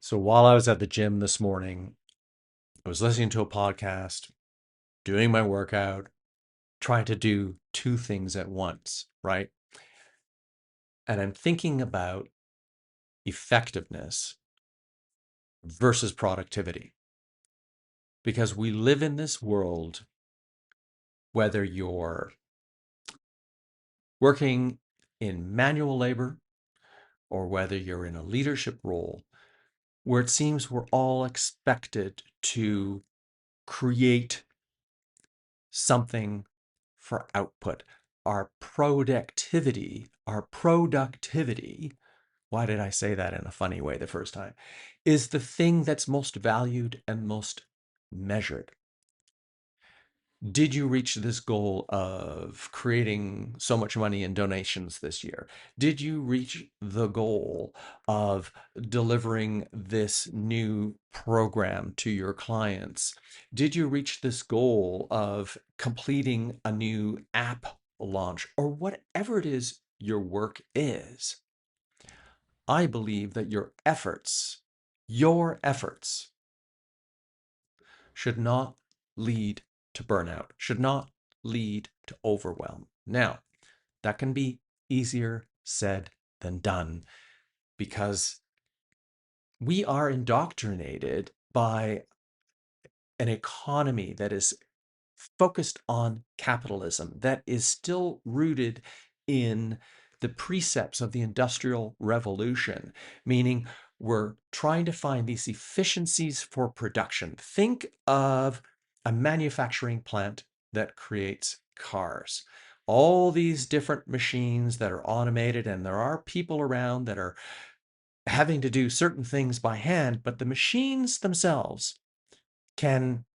So while I was at the gym this morning, I was listening to a podcast, doing my workout, trying to do two things at once, right? And I'm thinking about effectiveness versus productivity because we live in this world, whether you're working in manual labor or whether you're in a leadership role, where it seems we're all expected to create something for output. Our productivity, why did I say that in a funny way the first time, is the thing that's most valued and most measured. Did you reach this goal of creating so much money in donations this year? Did you reach the goal of delivering this new program to your clients? Did you reach this goal of completing a new app launch or whatever it is your work is? I believe that your efforts should not lead to burnout, should not lead to overwhelm. Now, that can be easier said than done because we are indoctrinated by an economy that is focused on capitalism, that is still rooted in the precepts of the Industrial Revolution, meaning we're trying to find these efficiencies for production. Think of a manufacturing plant that creates cars. All these different machines that are automated, and there are people around that are having to do certain things by hand, but the machines themselves can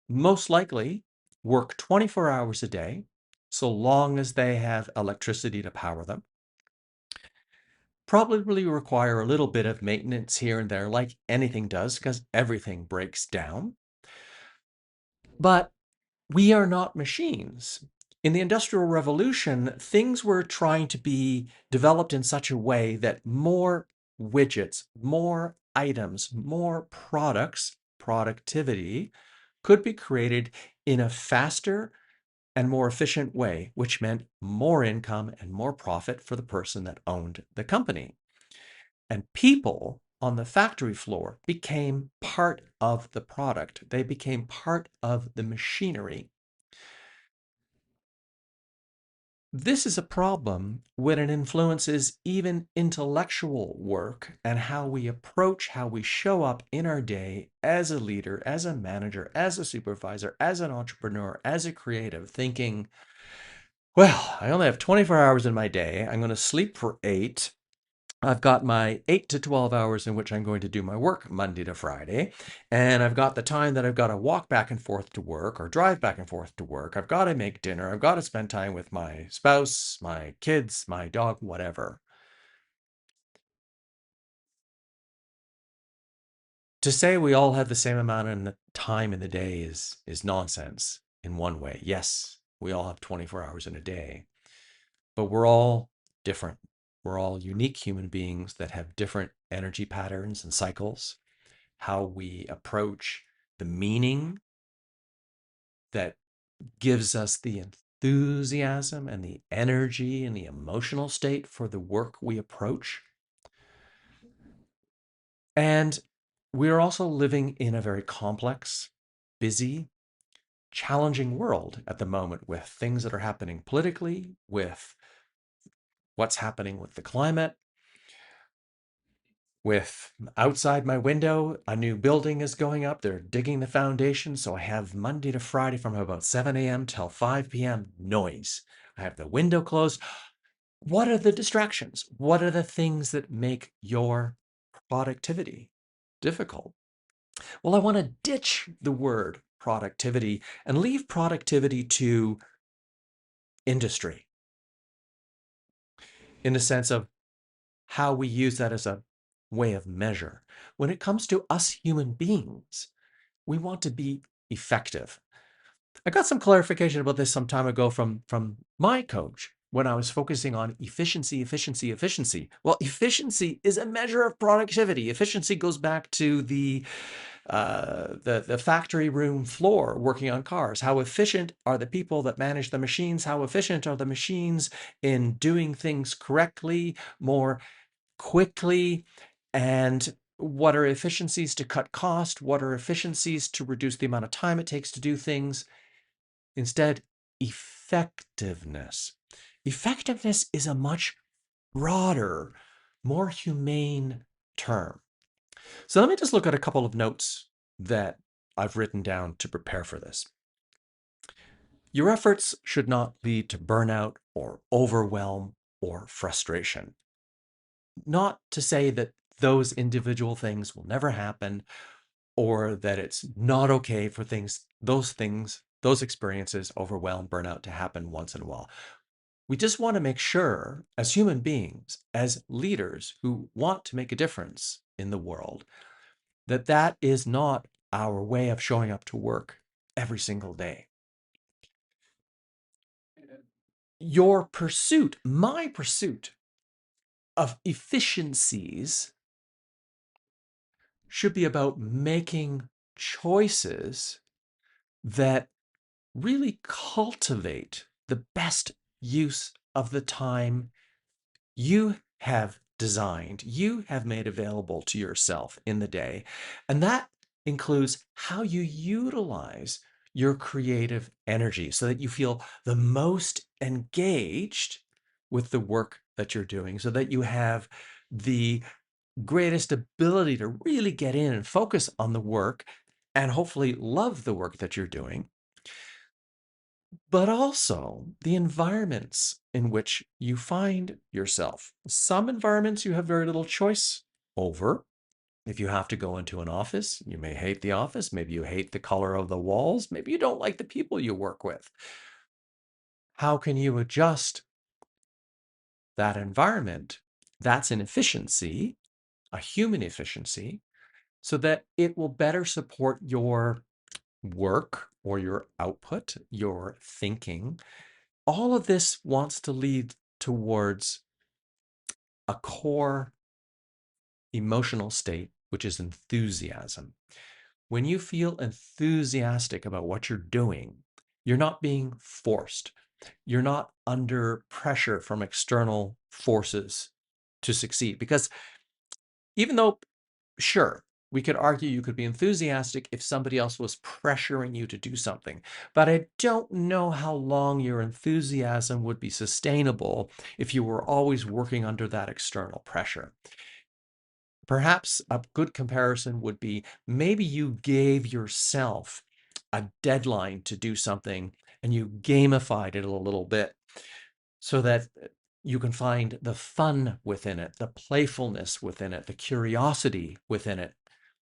most likely work 24 hours a day, so long as they have electricity to power them. Probably require a little bit of maintenance here and there, like anything does, because everything breaks down. But we are not machines. In the Industrial Revolution, things were trying to be developed in such a way that more widgets, more items, more products, productivity, could be created in a faster and more efficient way, which meant more income and more profit for the person that owned the company. And people on the factory floor became part of the product. They became part of the machinery. This is a problem when it influences even intellectual work and how we approach, how we show up in our day as a leader, as a manager, as a supervisor, as an entrepreneur, as a creative, thinking, well, I only have 24 hours in my day. I'm going to sleep for 8. I've got my 8 to 12 hours in which I'm going to do my work Monday to Friday. And I've got the time that I've got to walk back and forth to work or drive back and forth to work. I've got to make dinner. I've got to spend time with my spouse, my kids, my dog, whatever. To say we all have the same amount of time in the day is nonsense in one way. Yes, we all have 24 hours in a day, but we're all different. We're all unique human beings that have different energy patterns and cycles. How we approach the meaning that gives us the enthusiasm and the energy and the emotional state for the work we approach. And we're also living in a very complex, busy, challenging world at the moment with things that are happening politically, with what's happening with the climate, with outside my window, a new building is going up. They're digging the foundation. So I have Monday to Friday from about 7 a.m. till 5 p.m. noise. I have the window closed. What are the distractions? What are the things that make your productivity difficult? Well, I want to ditch the word productivity and leave productivity to industry in the sense of how we use that as a way of measure. When it comes to us human beings, we want to be effective. I got some clarification about this some time ago from my coach, when I was focusing on efficiency, efficiency, efficiency. Well, efficiency is a measure of productivity. Efficiency goes back to the factory room floor working on cars. How efficient are the people that manage the machines? How efficient are the machines in doing things correctly, more quickly? And what are efficiencies to cut cost? What are efficiencies to reduce the amount of time it takes to do things? Instead, effectiveness. Effectiveness is a much broader, more humane term. So let me just look at a couple of notes that I've written down to prepare for this. Your efforts should not lead to burnout or overwhelm or frustration. Not to say that those individual things will never happen or that it's not okay for those experiences, overwhelm, burnout, to happen once in a while. We just want to make sure, as human beings, as leaders who want to make a difference in the world, that that is not our way of showing up to work every single day. Your pursuit, my pursuit of efficiencies should be about making choices that really cultivate the best use of the time you have designed, you have made available to yourself in the day. And that includes how you utilize your creative energy so that you feel the most engaged with the work that you're doing, so that you have the greatest ability to really get in and focus on the work and hopefully love the work that you're doing, but also the environments in which you find yourself. Some environments you have very little choice over. If you have to go into an office, you may hate the office. Maybe you hate the color of the walls. Maybe you don't like the people you work with. How can you adjust that environment? That's an efficiency, a human efficiency, so that it will better support your work or your output, your thinking. All of this wants to lead towards a core emotional state, which is enthusiasm. When you feel enthusiastic about what you're doing, you're not being forced. You're not under pressure from external forces to succeed. Because even though, sure, we could argue you could be enthusiastic if somebody else was pressuring you to do something. But I don't know how long your enthusiasm would be sustainable if you were always working under that external pressure. Perhaps a good comparison would be maybe you gave yourself a deadline to do something and you gamified it a little bit so that you can find the fun within it, the playfulness within it, the curiosity within it.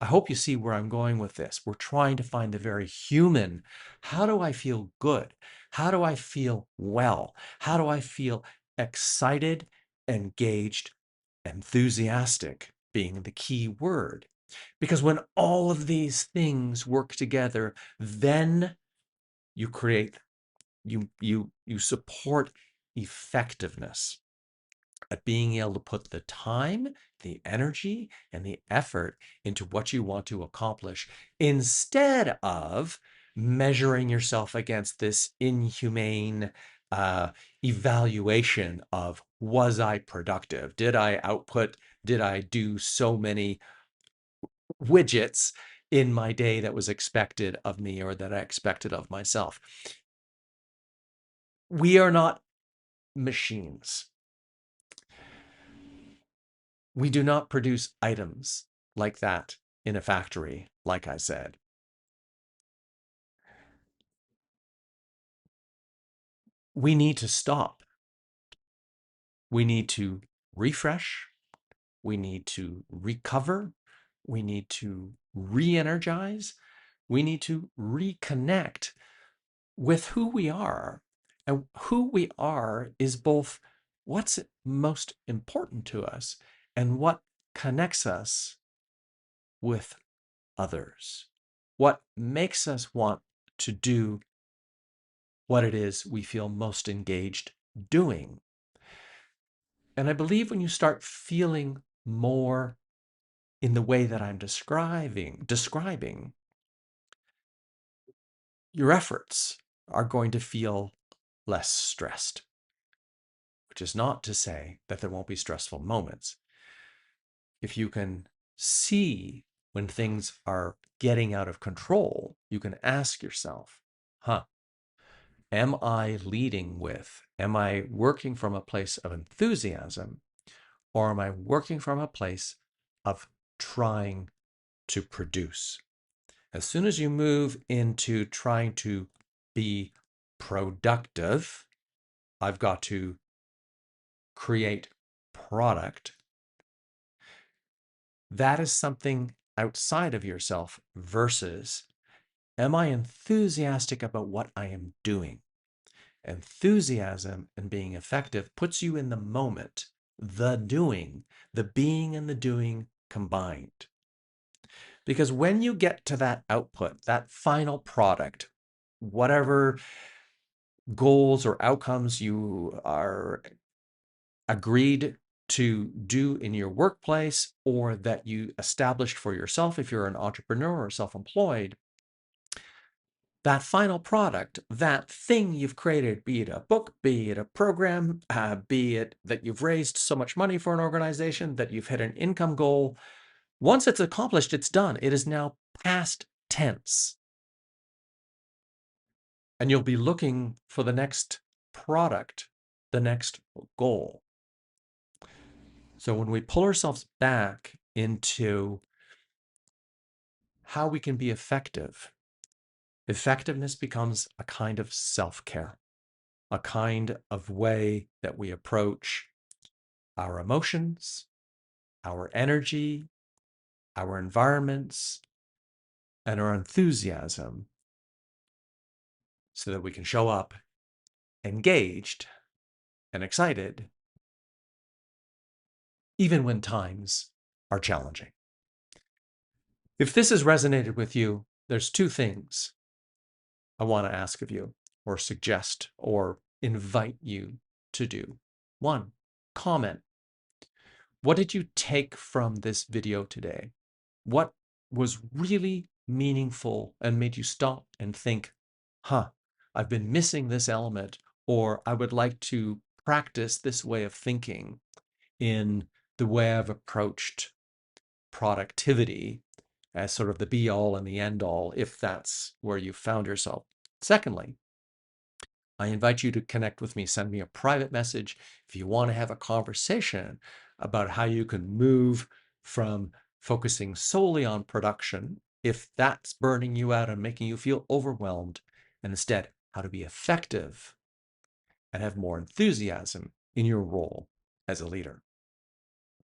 I hope you see where I'm going with this. We're trying to find the very human. How do I feel good? How do I feel well? How do I feel excited, engaged, enthusiastic being the key word? Because when all of these things work together, then you create, you support effectiveness at being able to put the time, the energy, and the effort into what you want to accomplish instead of measuring yourself against this inhumane evaluation of, was I productive? Did I output? Did I do so many widgets in my day that was expected of me or that I expected of myself? We are not machines. We do not produce items like that in a factory, like I said. We need to stop. We need to refresh. We need to recover. We need to re-energize. We need to reconnect with who we are. And who we are is both what's most important to us and what connects us with others. What makes us want to do what it is we feel most engaged doing. And I believe when you start feeling more in the way that I'm describing, your efforts are going to feel less stressed, which is not to say that there won't be stressful moments. If you can see when things are getting out of control, you can ask yourself, am I leading with, am I working from a place of enthusiasm, or am I working from a place of trying to produce? As soon as you move into trying to be productive, I've got to create product. That is something outside of yourself versus, am I enthusiastic about what I am doing? Enthusiasm and being effective puts you in the moment, the doing, the being and the doing combined. Because when you get to that output, that final product, whatever goals or outcomes you are agreed to do in your workplace or that you established for yourself if you're an entrepreneur or self-employed, that final product, that thing you've created, be it a book, be it a program, be it that you've raised so much money for an organization, that you've hit an income goal, once it's accomplished, it's done. It is now past tense. And you'll be looking for the next product, the next goal. So when we pull ourselves back into how we can be effective, effectiveness becomes a kind of self-care, a kind of way that we approach our emotions, our energy, our environments, and our enthusiasm so that we can show up engaged and excited even when times are challenging. If this has resonated with you, there's two things I want to ask of you or suggest or invite you to do. One, comment. What did you take from this video today? What was really meaningful and made you stop and think, I've been missing this element, or I would like to practice this way of thinking in the way I've approached productivity as sort of the be all and the end all, if that's where you found yourself. Secondly, I invite you to connect with me. Send me a private message if you want to have a conversation about how you can move from focusing solely on production, if that's burning you out and making you feel overwhelmed, and instead how to be effective and have more enthusiasm in your role as a leader.